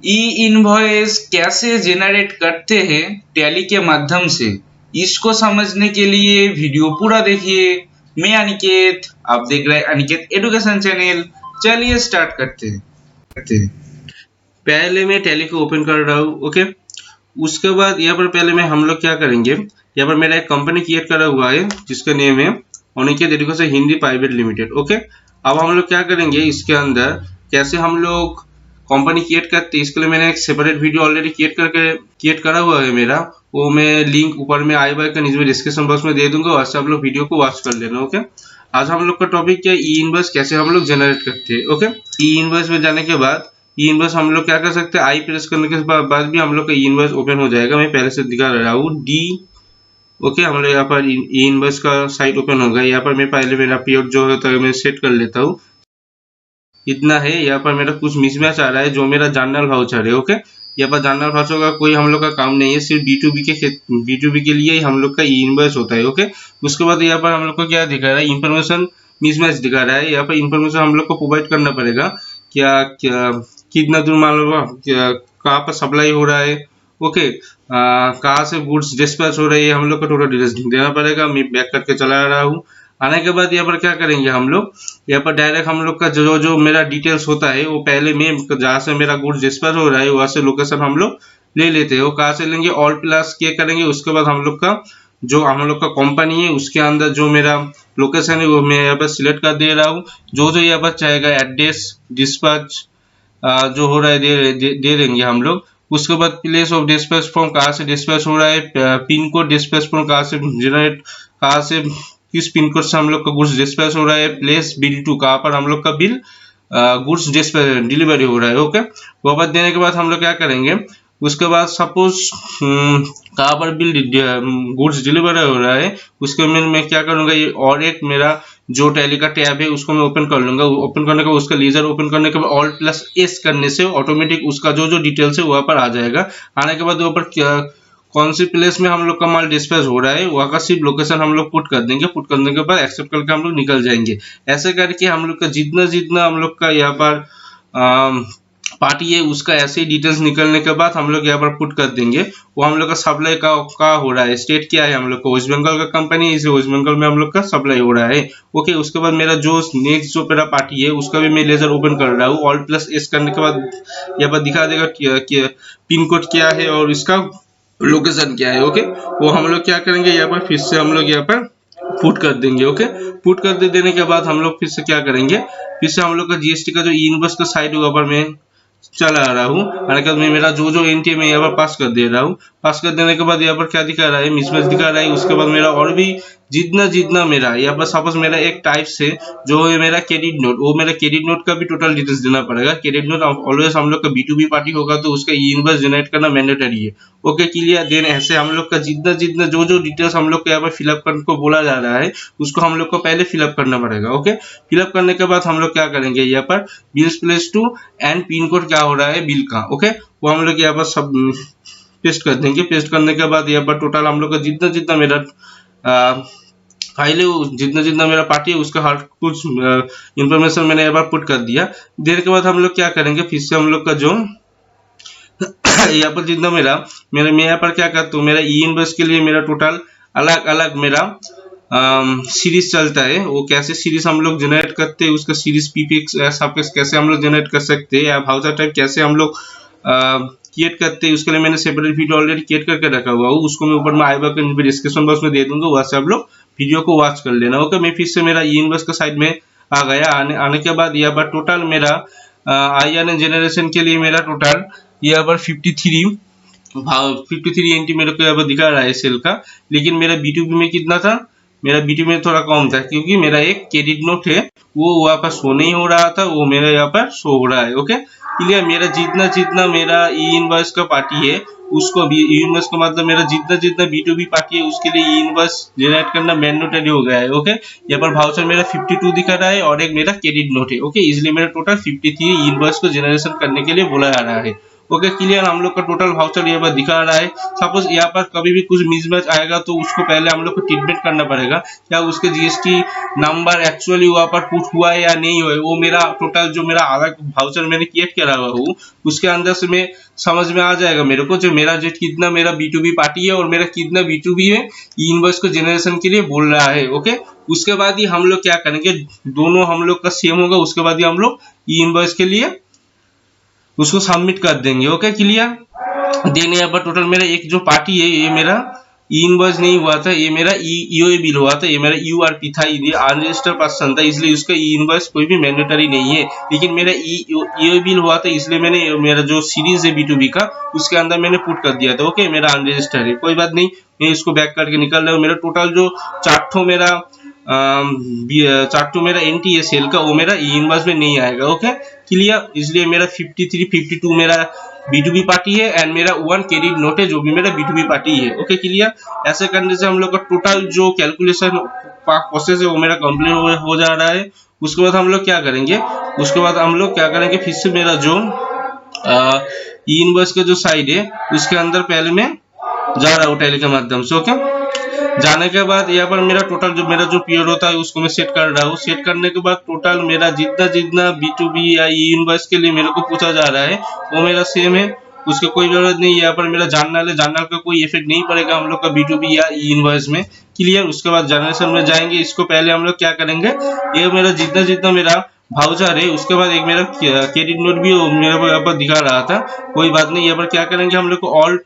ई invoice कैसे generate करते हैं टैली के माध्यम से, इसको समझने के लिए वीडियो पूरा देखिए। मैं अनिकेत, आप देख रहे हैं अनिकेत एजुकेशन चैनल। चलिए स्टार्ट करते हैं। पहले मैं टैली को ओपन कर रहा हूँ। ओके, उसके बाद यहाँ पर पहले मैं हम लोग क्या करेंगे, यहाँ पर मेरा एक कंपनी क्रिएट करा हुआ है जिसका नेम है Aniket education Hindi private limited. Okay, अब हम लोग क्या करेंगे, इसके अंदर कैसे हम लोग कंपनी क्रिएट करते हैं, इसके लिए मैंने एक सेपरेट वीडियो ऑलरेडी क्रिएट करा हुआ है मेरा। वो मैं लिंक ऊपर में आई बाय का नीचे में डिस्क्रिप्शन बॉक्स में दे दूंगा, वहां से आप लोग वीडियो को वॉच कर लेना। ओके, आज हम लोग का टॉपिक क्या है, ई इनवॉइस कैसे हम लोग जनरेट करते हैं। ओके, ई इनवॉइस में जाने के बाद ई इनवॉइस हम लोग क्या कर सकते हैं, आई प्रेस करने के बाद भी हम लोग का ई इनवॉइस ओपन हो जाएगा। मैं पहले से दिखा रहा हूँ डी। ओके, हम लोग यहाँ पर ई इनवॉइस का साइट ओपन होगा। यहाँ पर मैं पहले मेरा पीरियड जो होता है मैं सेट कर लेता हूँ, इतना है। यहाँ पर मेरा कुछ मिसमैच आ रहा है, जो मेरा जनरल वाउचर है। ओके, यहाँ पर जनरल वाउचर का कोई हम लोग का काम नहीं है, सिर्फ B2B के लिए ही हम लोग का ई इनवॉइस होता है। ओके, उसके बाद यहाँ पर हम लोग को क्या दिखा रहा है, इंफॉर्मेशन मिसमैच दिखा रहा है। यहाँ पर इंफॉर्मेशन हम लोग को प्रोवाइड करना पड़ेगा, क्या क्या कितना दूर मान लो कहाँ पर सप्लाई हो रहा है। ओके, कहाँ से गुड्स डिस्पैच हो रही है, हम लोग को टोटल डिटेल्स देना पड़ेगा। मैं बैक करके चला रहा हूँ। आने के बाद यहाँ पर क्या करेंगे हम लोग, यहाँ पर डायरेक्ट हम लोग का जो जो मेरा डिटेल्स होता है, वो पहले मैं जहाँ से मेरा गुड्स डिस्पैच हो रहा है वहाँ से लोकेशन हम लोग ले लेते हैं। वो कहाँ से लेंगे, ऑल प्लस के करेंगे। उसके बाद हम लोग का जो हम लोग का कंपनी है उसके अंदर जो मेरा लोकेशन है वो मैं यहाँ पर सिलेक्ट कर दे रहा हूँ। जो जो यहाँ पर चाहेगा एड्रेस डिस्पैच जो हो रहा है दे देंगे हम लोग। उसके बाद प्लेस ऑफ डिस्पैच फ्रॉम, कहाँ से डिस्पैच हो रहा है, पिन कोड डिस्पैच फ्रॉम कहाँ से जनरेट, कहाँ से किस पिन कोड से हम लोग का गुड्स डिस्पैच हो रहा है, प्लेस बिल टू, कहाँ पर हम लोग का बिल गुड्स डिलीवरी हो रहा है। ओके, वो बात देने के बाद हम लोग क्या करेंगे, उसके बाद सपोज कहाँ पर बिल गुड्स डिलीवर हो रहा है, उसके में मैं क्या करूंगा, ये और एक मेरा जो टैली का टैब है उसको मैं ओपन कर लूंगा। ओपन करने के बाद उसका लीजर ओपन करने के बाद ऑल प्लस एस करने से ऑटोमेटिक उसका जो जो डिटेल्स है वहां पर आ जाएगा। आने के बाद वहां पर कौन सी प्लेस में हम लोग का माल डिस्पैच हो रहा है वहाँ का सिर्फ लोकेशन हम लोग पुट कर देंगे। पुट करने के बाद एक्सेप्ट करके हम लोग निकल जाएंगे। ऐसे करके हम लोग का जितना जितना हम लोग का यहाँ पर पार्टी है उसका ऐसे ही डिटेल्स निकलने के बाद हम लोग यहाँ पर पुट कर देंगे। वो हम लोग का सप्लाई का हो रहा है, स्टेट क्या है, हम लोग का वेस्ट बंगाल का कंपनी है, इसे वेस्ट बंगाल में हम लोग का सप्लाई हो रहा है। ओके, उसके बाद मेरा जो नेक्स्ट जो मेरा पार्टी है उसका भी मैं लेजर ओपन कर रहा हूँ। ऑल प्लस एस करने के बाद यहाँ पर दिखा देगा पिन कोड क्या है और इसका लोकेशन क्या है। ओके, वो हम लोग क्या करेंगे, यहाँ पर फिर से हम लोग यहाँ पर पुट कर देंगे। ओके, पुट कर देने के बाद हम लोग फिर से क्या करेंगे, फिर से हम लोग का जीएसटी का जो ई इनवॉइस का साइड होगा पर मैं चला रहा हूँ। मैं मेरा जो जो एंट्री मैं यहाँ पर पास कर दे रहा हूँ। पास कर देने के बाद यहाँ पर क्या दिखा रहा है, मिसमैच दिखा रहा है। उसके बाद मेरा और भी जितना जितना मेरा यहाँ पर सपोज मेरा एक टाइप से जो है मेरा क्रेडिट नोट, वो मेरा क्रेडिट नोट का भी टोटल डिटेल्स देना पड़ेगा। क्रेडिट नोट ऑलवेज हम लोग का B2B पार्टी होगा तो उसका ई इनवॉइस जनरेट करना मैंडेटरी है। Okay, clear. देन ऐसे हम लोग का जितना जितना जो जो डिटेल्स हम लोग को यहाँ पर फिलअप करने को बोला जा रहा है उसको हम लोग को पहले फिलअप करना पड़ेगा। ओके, फिलअप करने के बाद हम लोग क्या करेंगे, यहाँ पर bills place to and pin code क्या हो रहा है बिल का। ओके, वो हम लोग यहाँ पर सब पेस्ट कर देंगे। पेस्ट करने के बाद यहाँ पर टोटल हम लोग का जितना जितना मेरा फाइल है, जितना जितना मेरा पार्टी है उसका हर कुछ इंफॉर्मेशन मैंने यहाँ पर पुट कर दिया। देने के बाद हम लोग क्या करेंगे, फिर से हम लोग का जो यहाँ पर जितना मेरा मैं यहाँ पर क्या करता हूँ, मेरा ई इनवॉइस के लिए मेरा टोटल अलग अलग मेरा सीरीज चलता है। वो कैसे सीरीज हम लोग जनरेट करते हैं, उसका सीरीज पीपीएक्स सबकेस कैसे हम लोग जनरेट कर सकते हैं, या भाउचर टाइप कैसे हम लोग क्रिएट करते हैं, उसके लिए मैंने सेपरेट वीडियो ऑलरेडी क्रिएट करके रखा हुआ हूँ। उसको मैं ऊपर में आई बटन डिस्क्रिप्शन बॉक्स में दे दूंगा, वहां से आप लोग वीडियो को वॉच कर लेना। ओके, मैं फिर से मेरा ई इनवॉइस का साइड में आ गया। आने के बाद यहाँ पर टोटल मेरा IRN जनरेशन के लिए मेरा टोटल यहाँ पर 53 एंट्री मेरे को यहाँ पर दिखा रहा है सेल का। लेकिन मेरा B2B में कितना था, मेरा B2B में थोड़ा कम था क्योंकि मेरा एक क्रेडिट नोट है वो वहाँ पर शो नहीं हो रहा था, वो मेरा यहाँ पर शो हो रहा है। Okay, clear. मेरा जितना जितना मेरा ई इनवॉइस का पार्टी है उसको भी ई इनवॉइस का मतलब मेरा जितना जितना B2B पार्टी है उसके लिए ई इनवॉइस जनरेट करना मैंडेटरी हो गया है। ओके, यहाँ पर वाउचर मेरा 52 दिखा रहा है और एक मेरा क्रेडिट नोट है। ओके, इसलिए मेरा टोटल 53 ई इनवॉइस को जनरेशन करने के लिए बोला जा रहा है। Okay clear. हम लोग का टोटल वाउचर यहाँ पर दिखा रहा है। सपोज यहाँ पर कभी भी कुछ मिसमैच आएगा तो उसको पहले हम लोग को ट्रीटमेंट करना पड़ेगा, क्या उसके जीएसटी नंबर एक्चुअली वहाँ पर पुट हुआ है या नहीं हुआ है। वो मेरा टोटल जो मेरा आधा वाउचर मैंने क्रिएट करा हुआ हूँ उसके अंदर से मैं समझ में आ जाएगा मेरे को जो मेरा जो कितना मेरा B2B पार्टी है और मेरा कितना B2B है ई इनवॉइस को जनरेशन के लिए बोल रहा है। ओके उसके बाद ही हम लोग क्या करेंगे, दोनों हम लोग का सेम होगा, उसके बाद ही हम लोग ई इनवॉइस के लिए उसको सबमिट कर देंगे। Okay clear. देन यहाँ पर टोटल मेरा एक जो पार्टी है ये मेरा ई इनवॉइस नहीं हुआ था, ये मेरा ईओए बिल हुआ था, ये मेरा यूआरपी था, ये अनरजिस्टर्ड पर्सन था, इसलिए उसका ई इनवॉइस कोई भी मैंडेटरी नहीं है। लेकिन मेरा ईओए बिल हुआ था इसलिए मैंने मेरा जो सीरीज है B2B का उसके अंदर मैंने पुट कर दिया था। ओके मेरा अनरजिस्टर्ड है, कोई बात नहीं, मैं इसको बैक करके निकल रहा हूँ। मेरा टोटल जो चार्टो मेरा एंटी है सेल का, वो मेरा ई इनवॉइस में नहीं आएगा। Okay clear. इसलिए मेरा 53 52 मेरा B2B पार्टी है एंड मेरा 1 क्रेडिट नोट है जो भी मेरा B2B पार्टी है। Okay clear. ऐसे करने से हम लोग का टोटल जो कैलकुलेशन प्रोसेस है वो मेरा कंप्लीट हो जा रहा है। उसके बाद हम लोग क्या करेंगे, फिर से मेरा जो ई इनवॉइस का जो साइड है उसके अंदर पहले मैं जा रहा हूँ टैली के माध्यम से। ओके जाने के बाद यहाँ पर मेरा टोटल जो मेरा जो पीरियड होता है उसको मैं सेट कर रहा हूँ। सेट करने के बाद टोटल मेरा जितना B2B या ई इनवॉइस के लिए मेरे को पूछा जा रहा है वो मेरा सेम है, उसकी कोई जरूरत नहीं। यहाँ पर मेरा जानना का कोई इफेक्ट नहीं पड़ेगा हम लोग का B2B या ई इनवॉइस में। क्लियर। उसके बाद जनरेशन में जाएंगे। इसको पहले हम लोग क्या करेंगे, ये मेरा जितना मेरा वाउचर है उसके बाद एक मेरा क्रेडिट नोट भी मेरे को यहाँ पर दिखा रहा था, कोई बात नहीं। यहाँ पर क्या करेंगे, हम लोग को ऑल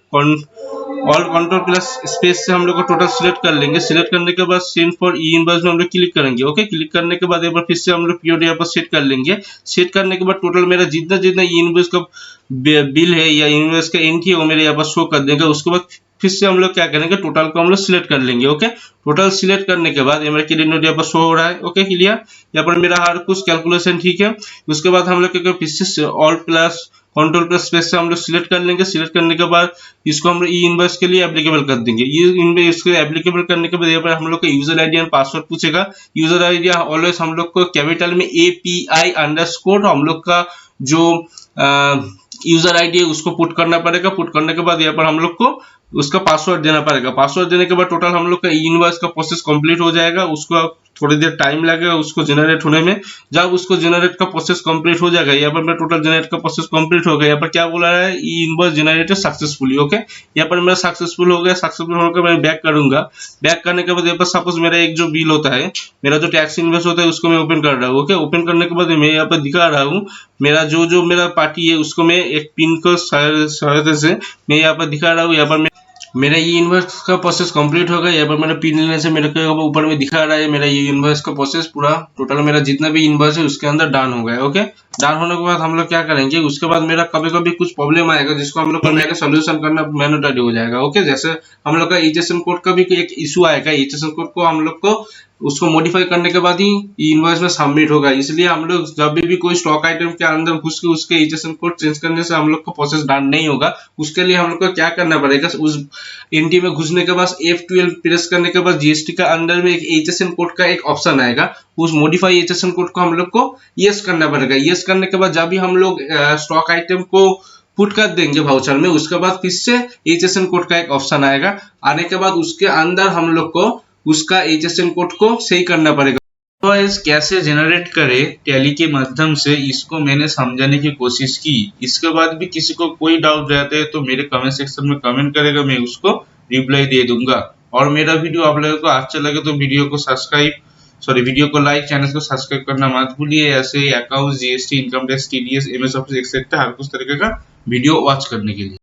कंट्रोल प्लस स्पेस से हम लोग को टोटल सिलेक्ट कर लेंगे। सिलेक्ट करने के बाद सेंड फॉर ई इनवॉइस में हम लोग क्लिक करेंगे। ओके क्लिक करने के बाद एक बार फिर से हम लोग पीरियड यहाँ पर सेट कर लेंगे। सेट करने के बाद टोटल मेरा जितना ई इनवॉइस का बिल है या इनवॉइस का एंट्री है वो मेरे यहाँ पर शो कर देंगे। उसके बाद फिर से हम लोग क्या करेंगे, टोटल को हम लोग सिलेक्ट कर लेंगे। ओके टोटल सिलेक्ट करने के बाद मेरा क्रेडिट नोट यहाँ पर शो हो रहा है। Okay clear. यहाँ पर मेरा हर कुछ कैलकुलेशन ठीक है। उसके बाद हम लोग क्या फिर से all plus control plus space से हम लोग सिलेक्ट कर लेंगे। सिलेक्ट करने के बाद इसको हम लोग ई इनवॉइस के लिए एप्लीकेबल कर देंगे। ये इसको एप्लीकेबल करने के बाद यहाँ पर हम लोग का यूजर आईडी एंड पासवर्ड पूछेगा। यूजर आईडी ऑलवेज हम लोग को कैपिटल में API_ हम लोग का जो यूजर आईडी है उसको पुट करना पड़ेगा। पुट करने के बाद यहाँ पर हम लोग को उसका पासवर्ड देना पड़ेगा। पासवर्ड देने के बाद टोटल हम लोग का ई इनवॉइस का प्रोसेस कंप्लीट हो जाएगा। उसको थोड़ी देर टाइम लगेगा उसको जनरेट होने में। जब उसको जनरेट का प्रोसेस कंप्लीट हो जाएगा, यहाँ पर मेरा टोटल जनरेट का प्रोसेस कंप्लीट हो गया। यहाँ पर क्या बोला है, ई इनवॉइस जनरेटेड सक्सेसफुली। ओके यहाँ पर मेरा सक्सेसफुल हो गया। सक्सेसफुल होकर मैं बैक करूंगा। बैक करने के बाद यहाँ पर सपोज मेरा एक जो बिल होता है, मेरा जो टैक्स इनवॉइस होता है उसको मैं ओपन कर रहा हूँ। ओके ओपन करने के बाद मैं यहाँ पर दिखा रहा हूँ मेरा जो मेरा पार्टी है उसको मैं एक पिन को सहायता से मैं यहाँ पर दिखा रहा हूँ। यहाँ पर मेरा ई इनवॉइस का प्रोसेस कंप्लीट हो गया। यहाँ पर मेरा पिन लेने से मेरे को ऊपर में दिखा रहा है मेरा ई इनवॉइस का प्रोसेस पूरा टोटल मेरा जितना भी इनवॉइस है उसके अंदर डन हो गया। ओके डन होने के बाद हम लोग क्या करेंगे, उसके बाद मेरा कभी कुछ प्रॉब्लम आएगा जिसको हम लोग को सोल्यूशन करना मैंडेटरी हो जाएगा। ओके जैसे हम लोग का एचएसएन कोड का भी एक इशू आएगा। एचएसएन कोड को हम लोग को उसको मॉडिफाई करने के बाद ही इनवॉइस में सबमिट होगा। इसलिए हम लोग जब भी कोई स्टॉक आइटम के अंदर घुस के उसके एचएसएन कोड चेंज करने से हम लोग का प्रोसेस डन नहीं होगा। उसके लिए हम लोग को क्या करना पड़ेगा, उस एंट्री में घुसने के बाद F12 प्रेस करने के बाद जीएसटी का अंदर में एक एचएसएन कोड का एक ऑप्शन आएगा। उस मॉडिफाई एचएसएन कोड को हम लोग को यस करना पड़ेगा। यस करने के बाद जब भी हम लोग स्टॉक आइटम को पुट कर देंगे वाउचर में, उसके बाद फिर से एचएसएन कोड का एक ऑप्शन आएगा। आने के बाद उसके अंदर हम लोग को उसका एचएसएन कोड को सही करना पड़ेगा। इनवॉइस कैसे जनरेट करे टैली के माध्यम से, इसको मैंने समझाने की कोशिश की। इसके बाद भी किसी को कोई डाउट रहता है तो मेरे कमेंट सेक्शन में कमेंट करेगा, मैं उसको रिप्लाई दे दूंगा। और मेरा वीडियो आप लोगों को अच्छा लगे तो वीडियो को लाइक, चैनल को सब्सक्राइब करना मत भूलिए। ऐसे account, GST, income tax, TDS, MS office etcetera हर कुछ तरीके का वीडियो वॉच करने के लिए।